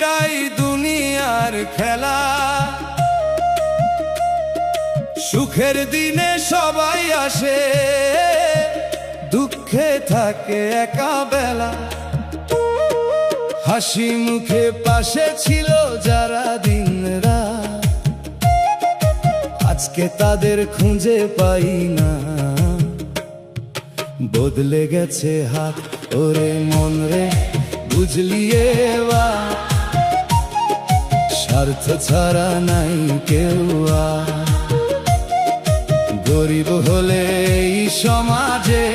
এটাই দুনিয়ার খেলা। সুখের দিনে সবাই আসে, দুঃখে থাকে একা বেলা। হাসি মুখে পাশে ছিল যারা দিনরাত, আজকে তাদের খুঁজে পাই না। বদলে গেছে হাত, ওরে মন রে বুঝলি এবার, স্বার্থ ছাড়া নাই কেউ আর। গরিব হলে এই সমাজে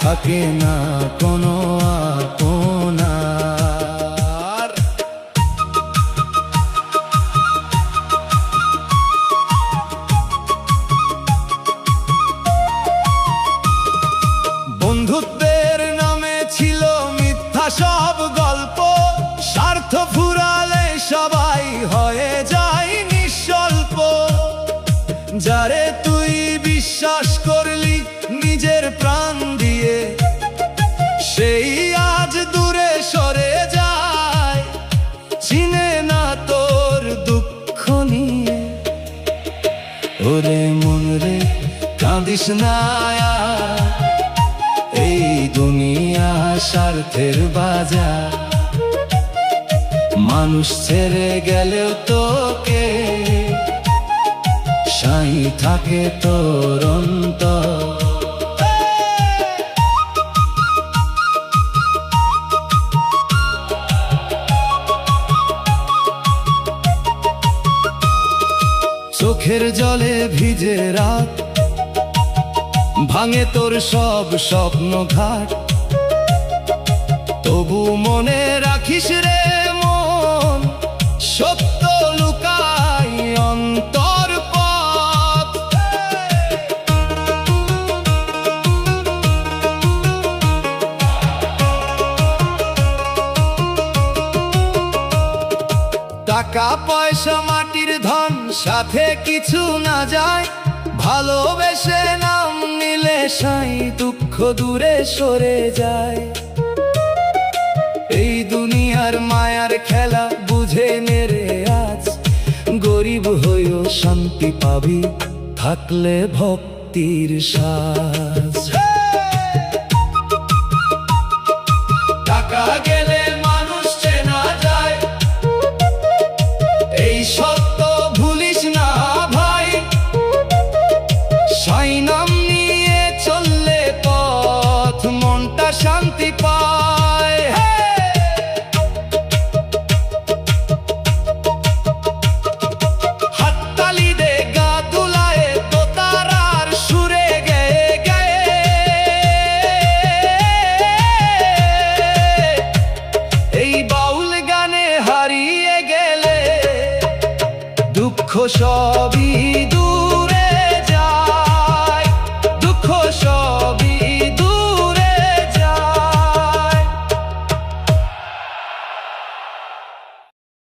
থাকে না কোনো আপনার। বন্ধুত্বের নামে ছিল মিথ্যা সব গল্প, স্বার্থ ফুরালে সবাই হয়ে যায় নিঃস্বল্প। যারে তুই বিশ্বাস করলি নিজের প্রাণ দিয়ে, সেই আজ দূরে সরে যায়, চিনে না তোর দুঃখ নিয়ে। ওরে মন রে কাঁদিস না, এই দুনিয়া স্বার্থের বাজার। মানুষ ছেড়ে গেলেও তোকে সাই থাকে তোর অন্তর। চোখের জলে ভিজে রাত, ভাঙে তোর সব স্বপ্ন ঘাট। তবু মনে রাখিস রে মন, সত্য লুকাই অন্তর পথ। টাকা পয়সা মাটির ধন, সাথে কিছু না যায়। ভালোবেসে নাম নিলে সাই দুঃখ দূরে সরে যায়। এই দুনিয়ার মায়ার খেলা বুঝে নেরে আজ, গরিব হয়েও শান্তি পাবি থাকলে ভক্তির সাজ। টাকা গেলে মানুষ চেনা যায়, এই সত্য ভুলিস না ভাই। সাই নাম নিয়ে চললে পথ, মনটা শান্তি পায়। হাততালি দে গা দুলায় দোতারার সুরে গেয়ে গেয়ে, এই বাউল গানে হারিয়ে গেলে দুঃখ সবই